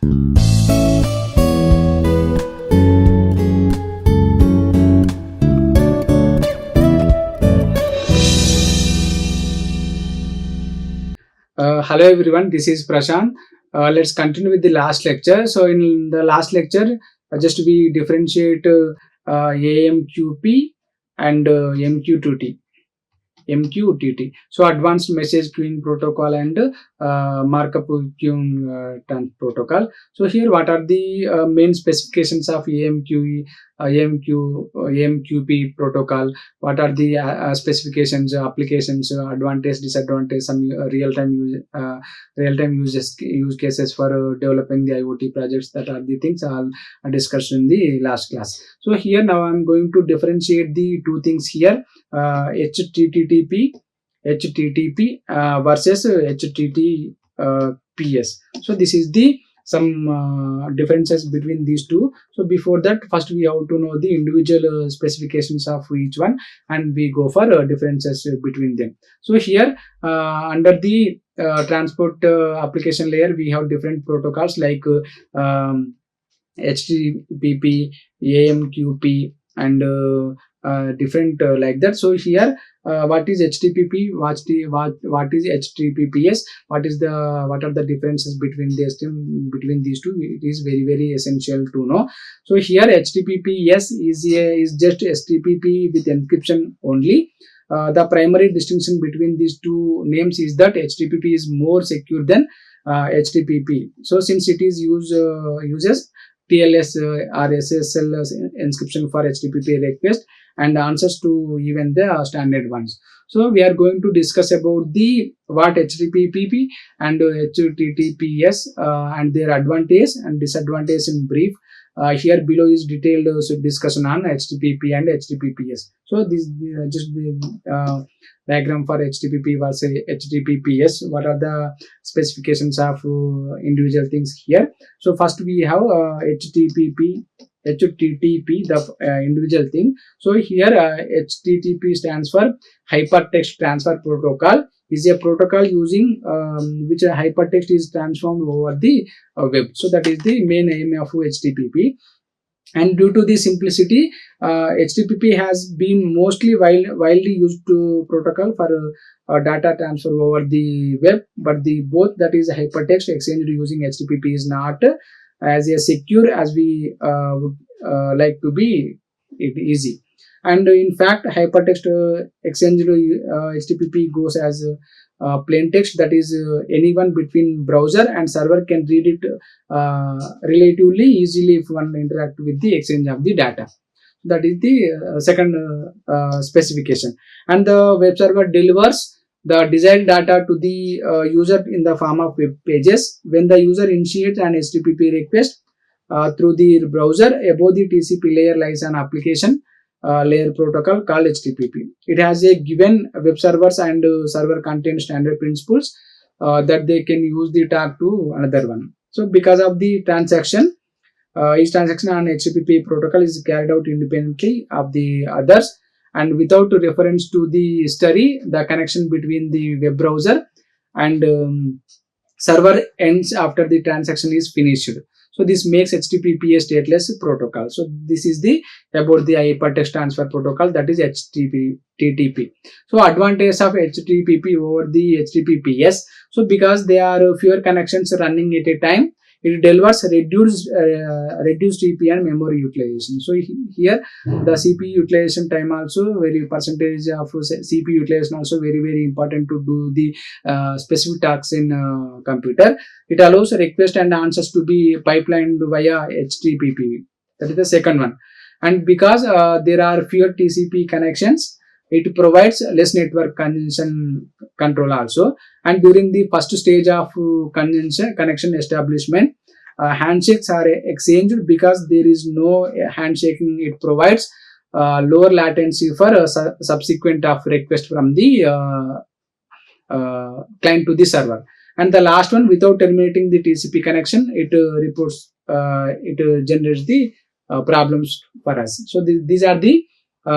Hello everyone, this is Prashanth. Let's continue with the last lecture. So in the last lecture, just we differentiate AMQP and MQTT. So advanced message queuing protocol and markup queuing protocol. So here what are the main specifications of AMQP protocol? What are the specifications, applications, advantage, disadvantage, some real-time use cases for developing the IoT projects? That are the things I'll discuss in the last class. So here now I'm going to differentiate the two things here. HTTP versus HTTPS. So this is the some differences between these two. So before that, first we have to know the individual specifications of each one, and we go for differences between them. So here under the transport application layer, we have different protocols like HTTP, AMQP, and different like that. So here what is HTTP, what is HTTPS, what are the differences between these two? It is very essential to know. So here HTTPS is just HTTP with encryption only. The primary distinction between these two names is that HTTP is more secure than HTTP. So since it is uses TLS or SSL encryption for HTTP request and answers to even the standard ones. So we are going to discuss about the what HTTP and HTTPS and their advantage and disadvantage in brief. Here below is detailed discussion on HTTP and HTTPS. So this just the diagram for HTTP versus HTTPS. What are the specifications of individual things here? So first we have HTTP, the individual thing. So here HTTP stands for Hypertext Transfer Protocol. Is a protocol using which a hypertext is transformed over the web. So that is the main aim of HTTP. And due to the simplicity, HTTP has been mostly widely used to protocol for data transfer over the web, but the both, that is hypertext exchanged using HTTP, is not as secure as we would like to be it easy. And in fact, hypertext exchange HTTP goes as plain text, that is anyone between browser and server can read it relatively easily if one interact with the exchange of the data. That is the second specification. And the web server delivers the desired data to the user in the form of web pages. When the user initiates an HTTP request through the browser, above the TCP layer lies an application layer protocol called HTTP. It has a given web servers and server content standard principles that they can use the talk to another one. So because of the transaction, each transaction on HTTP protocol is carried out independently of the others, and without reference to the history, the connection between the web browser and server ends after the transaction is finished. So this makes HTTP a stateless protocol. So this is the about the hypertext transfer protocol, that is HTTP. So advantage of HTTP over the HTTPS. So because there are fewer connections running at a time, it delivers reduced CPU and memory utilization. So here the CPU utilization time also, very percentage of CPU utilization also very important to do the specific tasks in computer. It allows request and answers to be pipelined via HTTP. That is the second one. And because there are fewer TCP connections, it provides less network congestion control also. And during the first stage of connection establishment, handshakes are exchanged. Because there is no handshaking, it provides lower latency for subsequent of request from the client to the server. And the last one, without terminating the TCP connection, it generates the problems for us. So these are the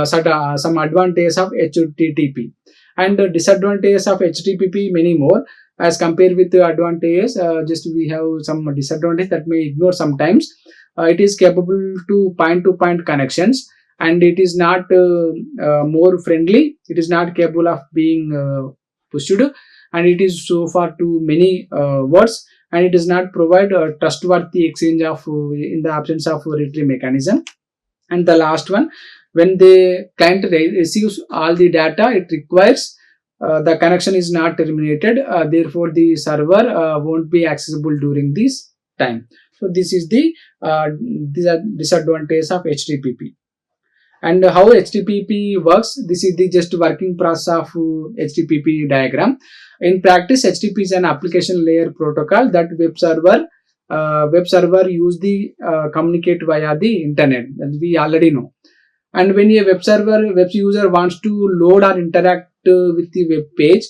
some advantages of HTTP. And disadvantages of HTTP, many more. as compared with the advantages. Just we have some disadvantage that may ignore sometimes. It is capable to point connections, and it is not more friendly. It is not capable of being pushed, and it is so far too many words, and it does not provide a trustworthy exchange of in the absence of retrieve mechanism. And the last one, when the client receives all the data it requires, the connection is not terminated, therefore the server won't be accessible during this time. So this is the disadvantage of HTTP. And how HTTP works, this is the just working process of HTTP diagram. In practice, HTTP is an application layer protocol that web server use the communicate via the internet, that we already know. And when a web user wants to load or interact with the web page,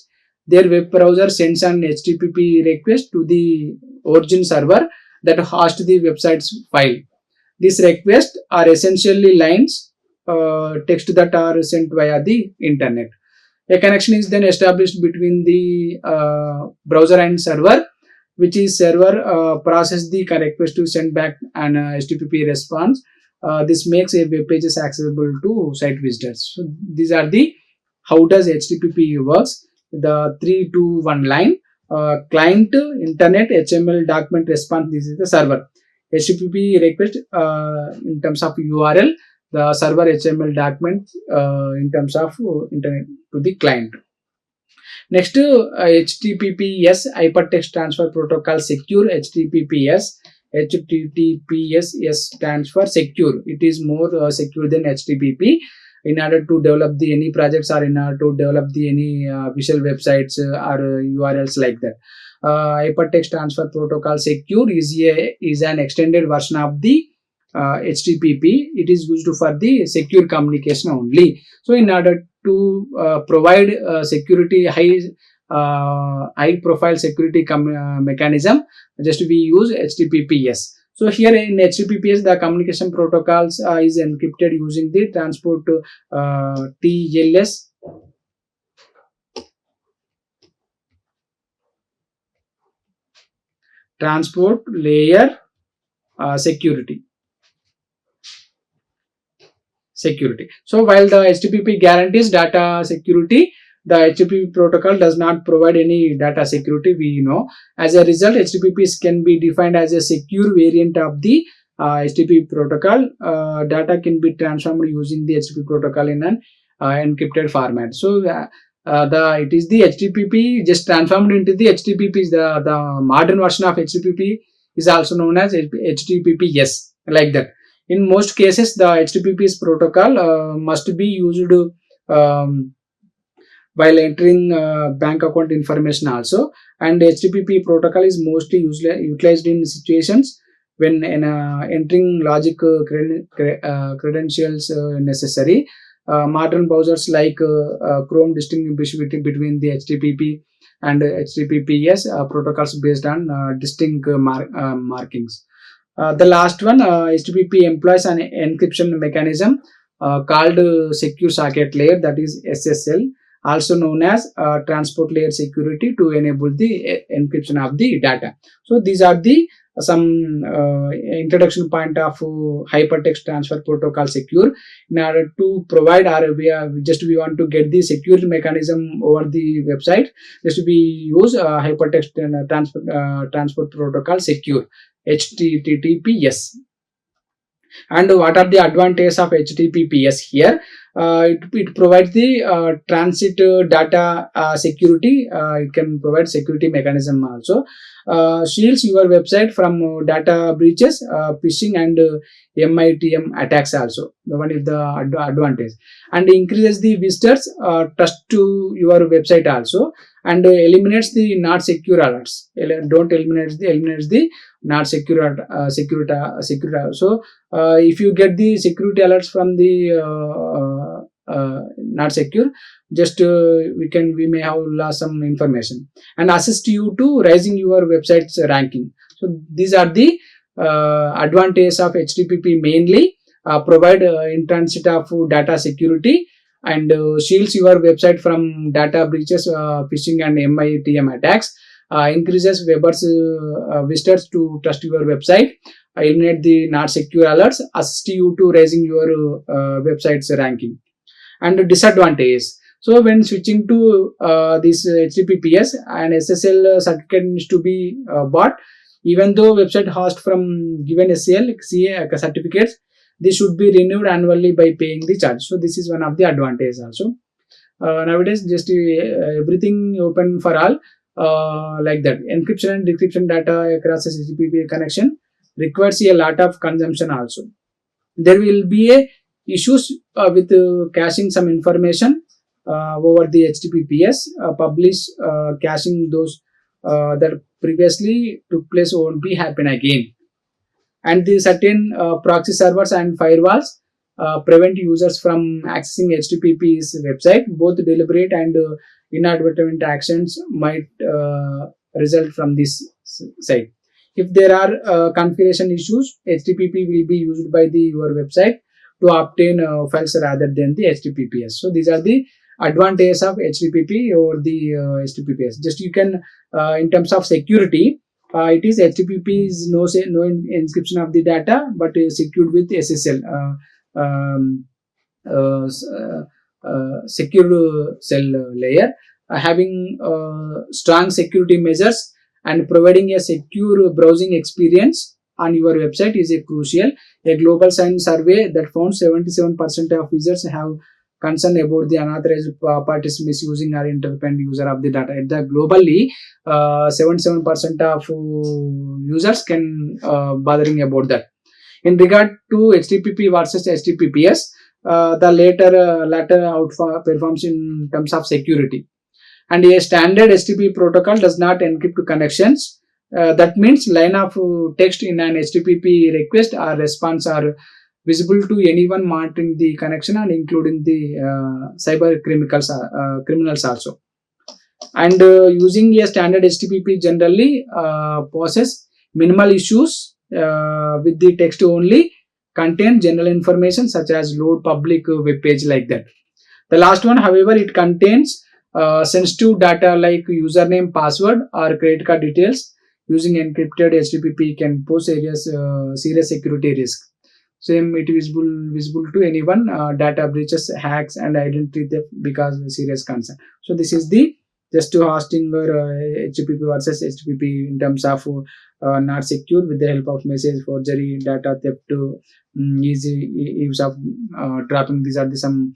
their web browser sends an HTTP request to the origin server that hosts the website's file. These requests are essentially lines text that are sent via the internet. A connection is then established between the browser and server, which is server process the request to send back an HTTP response. This makes a web pages accessible to site visitors. So these are the how does HTTP works. The 3, 2, 1 line, client, internet, HTML document response. This is the server. HTTP request in terms of URL, the server HTML document in terms of internet to the client. Next, HTTPS Hypertext Transfer Protocol Secure. HTTPS stands for secure. It is more secure than HTTP. In order to develop the any projects or in order to develop the any visual websites or URLs like that. Hypertext Transfer Protocol Secure is an extended version of the HTTP. It is used for the secure communication only. So in order to provide security high profile security mechanism, just we use HTTPS. So here in HTTPS, the communication protocols is encrypted using the transport TLS transport layer security. So while the HTTP guarantees data security, the HTTP protocol does not provide any data security, we know. As a result, HTTPs can be defined as a secure variant of the HTTP protocol. Data can be transformed using the HTTP protocol in an encrypted format. So it is the HTTP just transformed into the HTTP. The modern version of HTTP is also known as HTTPS, like that. In most cases, the HTTPS protocol must be used while entering bank account information also, and HTTP protocol is mostly utilized in situations when entering logic credentials necessary. Modern browsers like Chrome distinguish between the HTTP and HTTPS protocols based on distinct markings. The last one, HTTP employs an encryption mechanism called secure socket layer, that is SSL, also known as transport layer security, to enable the encryption of the data. So these are the some introduction point of hypertext transfer protocol secure. In order to provide we want to get the secure mechanism over the website, just we use hypertext transport protocol secure, HTTPS. And what are the advantages of HTTPS here? It provides the transit data security. It can provide security mechanism also. Shields your website from data breaches, phishing and MITM attacks also. The one is the advantage. And increases the visitors trust to your website also, and eliminates the not secure alerts. Eliminates the not secure So if you get the security alerts from the not secure, just we may have lost some information, and assist you to raising your website's ranking. So these are the advantages of HTTP. Mainly provide in transit of data security, and shields your website from data breaches, phishing and MITM attacks. increases Weber's visitors to trust your website, eliminate the not secure alerts, assist you to raising your website's ranking. And disadvantages. So when switching to this HTTPS, and SSL certificate needs to be bought. Even though website host from given SSL certificates, they should be renewed annually by paying the charge. So this is one of the advantages also. Nowadays, just everything open for all, like that. Encryption and decryption data across a HTTP connection requires a lot of consumption also. There will be a issues with caching some information over the HTTPS. Publish caching those that previously took place won't be happen again. And the certain proxy servers and firewalls prevent users from accessing HTTP's website. Both deliberate and inadvertent actions might result from this site. If there are configuration issues, HTTP will be used by your website to obtain files rather than the HTTPS. So these are the advantages of HTTP over the HTTPS. Just you can, in terms of security, it is HTTP is no encryption of the data, but secured with SSL, secure cell layer, having strong security measures and providing a secure browsing experience on your website is a crucial. A global science survey that found 77% of users have concern about the unauthorized parties misusing or interpreting user of the data. At the globally, 77% of users can bothering about that. In regard to HTTP versus HTTPS, the latter outperforms in terms of security. And a standard HTTP protocol does not encrypt connections. That means line of text in an HTTP request or response are visible to anyone monitoring the connection, and including the cyber criminals also. And using a standard HTTP generally poses minimal issues with the text only contain general information such as load public web page like that. The last one, however, it contains sensitive data like username, password, or credit card details. Using encrypted HTTP can pose serious security risk. Same, it is visible to anyone. Data breaches, hacks, and identity theft because serious concern. So this is the just to hosting or HTTP versus HTTP in terms of not secure with the help of message forgery, data theft, easy use of dropping. These are the some.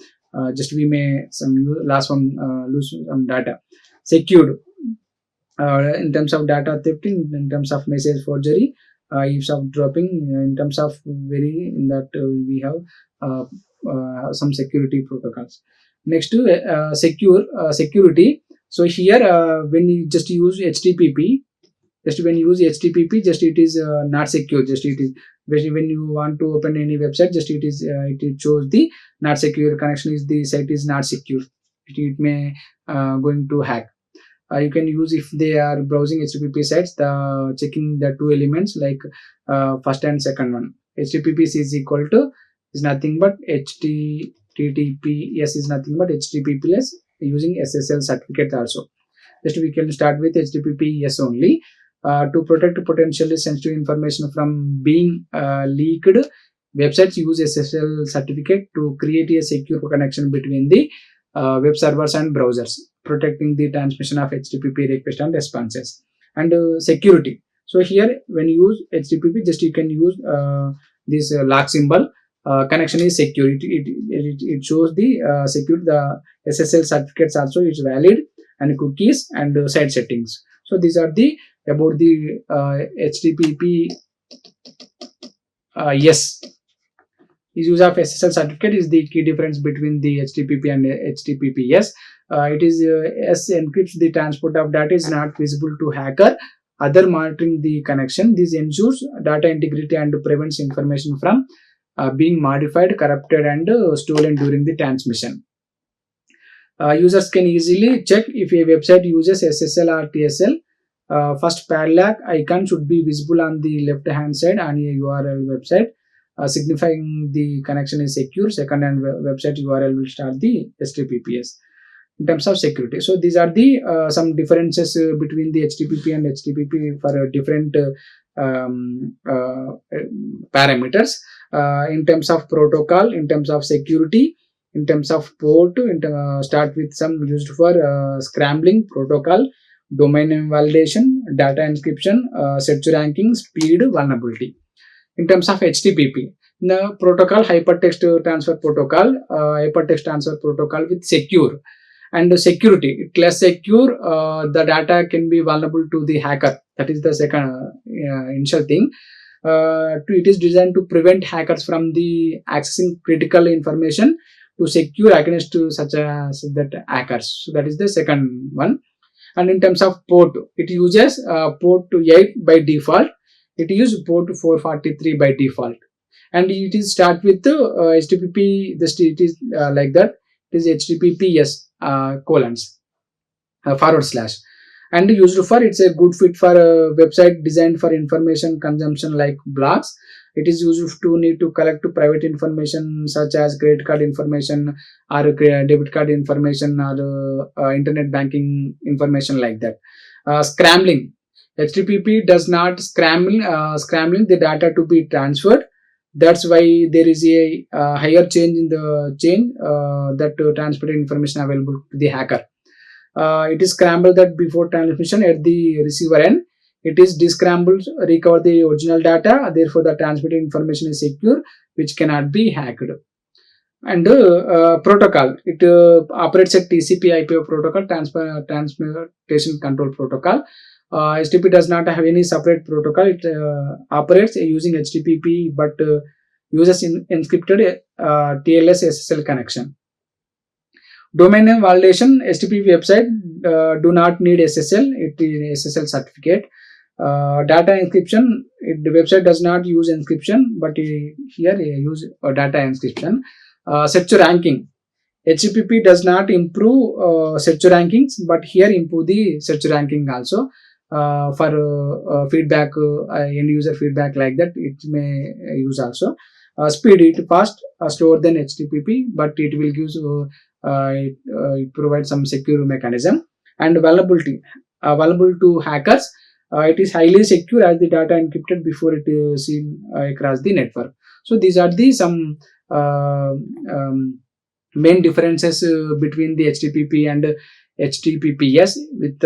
Just we may some last one lose some data. Secured in terms of data theft, in terms of message forgery, use of dropping, in terms of very in that we have some security protocols. Next to security. So here when you just use HTTP, just when you use HTTP, just it is not secure. Just it is when you want to open any website, just it is it shows the not secure connection is the site is not secure. It may going to hack. You can use if they are browsing HTTP sites, the checking the two elements like first and second one. HTTPS is equal to is nothing but HTTPS is nothing but HTTPS using SSL certificate also. Just we can start with HTTPS only. To protect potentially sensitive information from being leaked, websites use SSL certificate to create a secure connection between the web servers and browsers, protecting the transmission of HTTP request and responses. And security. So here when you use HTTP, just you can use this lock symbol. Connection is secure. It shows the secure. The SSL certificates also is valid, and cookies and site settings. So these are the about the HTTP. Yes. Use of SSL certificate is the key difference between the HTTP and HTTPS. It is S encrypts the transport of data is not visible to hacker, other monitoring the connection. This ensures data integrity and prevents information from being modified, corrupted, and stolen during the transmission. Users can easily check if a website uses SSL or TSL. First padlock icon should be visible on the left hand side on a URL website, signifying the connection is secure. Second, and website URL will start the HTTPS. in terms of security. So these are the some differences between the HTTP and HTTP for different parameters in terms of protocol, in terms of security, in terms of port. Start with some used for scrambling protocol, domain name validation, data encryption, search ranking, speed, vulnerability. In terms of HTTP, the protocol, hypertext transfer protocol, hypertext transfer protocol with secure and security. It less secure, the data can be vulnerable to the hacker. That is the second initial thing. It is designed to prevent hackers from the accessing critical information to secure against such that hackers. So that is the second one. And in terms of port, it uses port 8 by default. It uses port 443 by default, and it is start with HTTP. It is like that. It is HTTPS colons forward slash, and used for, it's a good fit for a website designed for information consumption like blogs. It is used to need to collect private information such as credit card information or debit card information or internet banking information like that. Scrambling. HTTP does not scrambling the data to be transferred. That's why there is a higher change in the chain that transferred information available to the hacker. It is scrambled that before transmission at the receiver end. It is descrambled, recover the original data. Therefore, the transmitted information is secure, which cannot be hacked. And protocol, it operates at TCP/IP protocol, transportation control protocol. HTTP does not have any separate protocol. It operates using HTTP, but uses encrypted TLS SSL connection. Domain name validation. HTTP website do not need SSL. It is SSL certificate. Data encryption. The website does not use encryption, but here use data encryption. Search ranking. HTTP does not improve search rankings, but here improve the search ranking also. For feedback, end user feedback like that, it may use also. Speed, it fast, slower than HTTP, but it will give it provides some secure mechanism. And vulnerability, vulnerable to hackers. It is highly secure as the data encrypted before it is seen across the network. So these are the some main differences between the HTTP and HTTPS with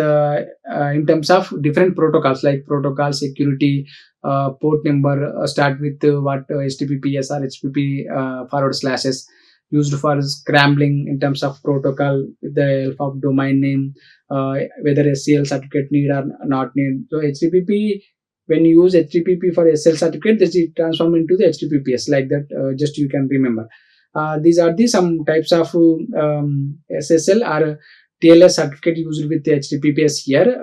in terms of different protocols like protocol, security, port number. Start with what HTTPS or HTTP forward slashes used for scrambling in terms of protocol with the help of domain name, whether SCL certificate need or not need. So HTTP, when you use HTTP for SL certificate, this is transformed into the HTTPS like that. Just you can remember. These are the some types of SSL or TLS certificate used with the HTTPS here.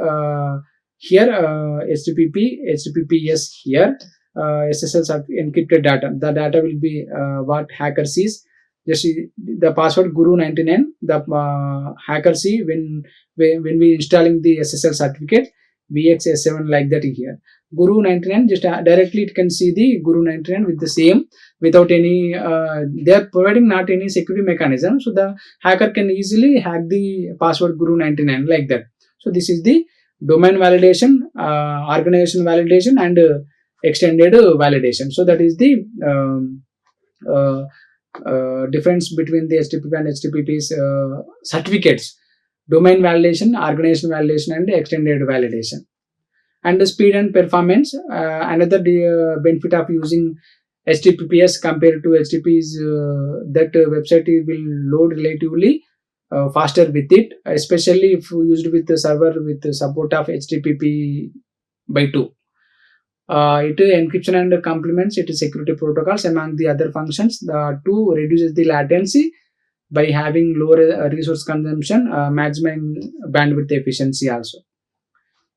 HTTPS here. SSL encrypted data. The data will be what hacker sees. Just the password Guru99. The hacker see when we installing the SSL certificate VXS7 like that here. Guru99 just directly it can see the Guru99 with the same without any they are providing not any security mechanism, so the hacker can easily hack the password Guru99 like that. So this is the domain validation, organization validation, and extended validation. So that is the difference between the HTTP and HTTP's certificates: domain validation, organization validation, and extended validation. And the speed and performance. Another benefit of using HTTPS compared to HTTP is that website will load relatively faster with it, especially if used with the server with the support of HTTP by 2. It encryption and complements its security protocols among the other functions. The 2 reduces the latency by having lower resource consumption, maximum bandwidth efficiency also.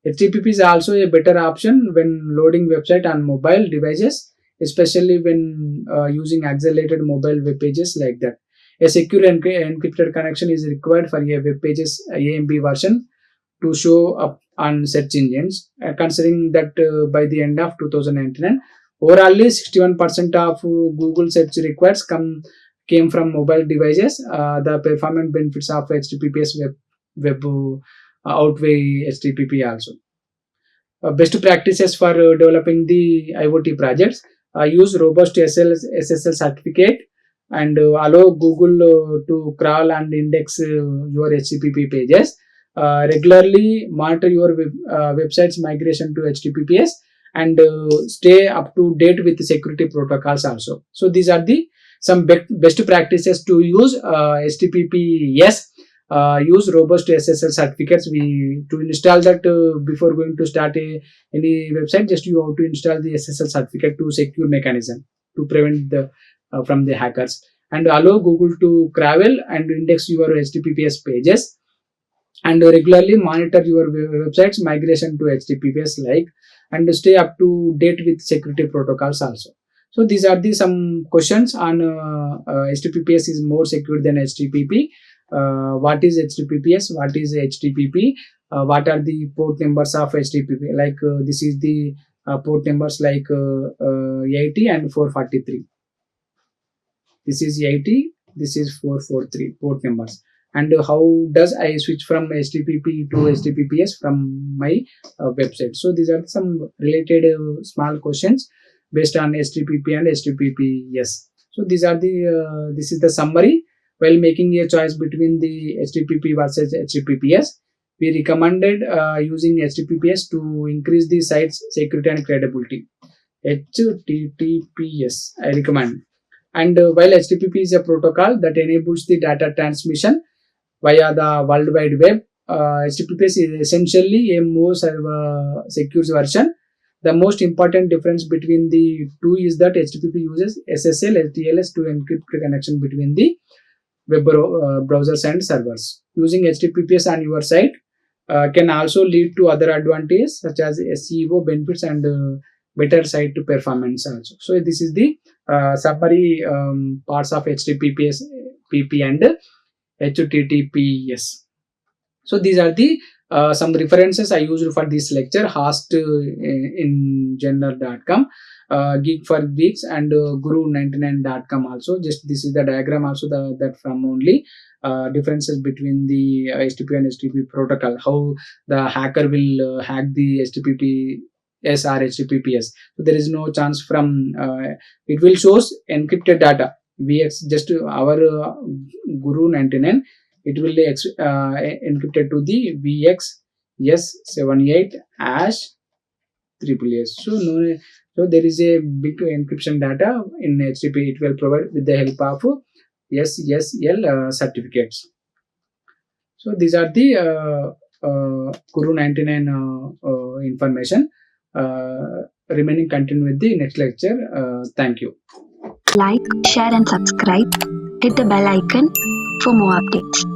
HTTP is also a better option when loading website on mobile devices, especially when using accelerated mobile web pages like that. A secure encrypted connection is required for a web pages AMB version to show up on search engines, considering that by the end of 2019, overall 61% of Google search requests come came from mobile devices, the performance benefits of HTTPS web outweigh HTTP also. Best practices for developing the IoT projects: use robust SSL certificate, and allow Google to crawl and index your HTTP pages. Regularly monitor your website's migration to HTTPS, and stay up to date with the security protocols also. So these are the some best practices to use HTTPS. Use robust SSL certificates. We to install that before going to start any website, just you have to install the SSL certificate to secure mechanism to prevent the from the hackers, and allow Google to crawl and index your HTTPS pages, and regularly monitor your website's migration to HTTPS, like, and stay up to date with security protocols also. So these are the some questions on HTTPS is more secure than HTTP. What is HTTPS? What is HTTP? What are the port numbers of HTTP? Like this is the port numbers like 80 and 443. This is 80. This is 443 port numbers. And how does I switch from HTTP to HTTPS from my website? So these are some related small questions based on HTTP and HTTPS. So these are the this is the summary. While making a choice between the HTTP versus HTTPS, we recommended using HTTPS to increase the site's security and credibility. HTTPS I recommend. And while HTTP is a protocol that enables the data transmission via the World Wide Web, HTTPS is essentially a more secure version. The most important difference between the two is that HTTP uses SSL TLS to encrypt the connection between the web browsers and servers. Using HTTPS on your site can also lead to other advantages such as SEO benefits and better site performance also. So this is the summary parts of HTTPS, PP and HTTPS. So these are the some references I used for this lecture: Host in general.com, Geek for Geeks, and Guru99.com also. Just this is the diagram also that from only differences between the HTTP and HTTP protocol, how the hacker will hack the HTTPS or HTTPS. So there is no chance from it will shows encrypted data. VX just our Guru99, it will encrypted to the VX78 hash triple S. So no, so there is a big encryption data in HTTP. It will provide with the help of SSL certificates. So these are the Guru99 information. Remaining continue with the next lecture. Thank you. Like, share and subscribe. Hit the bell icon for more updates.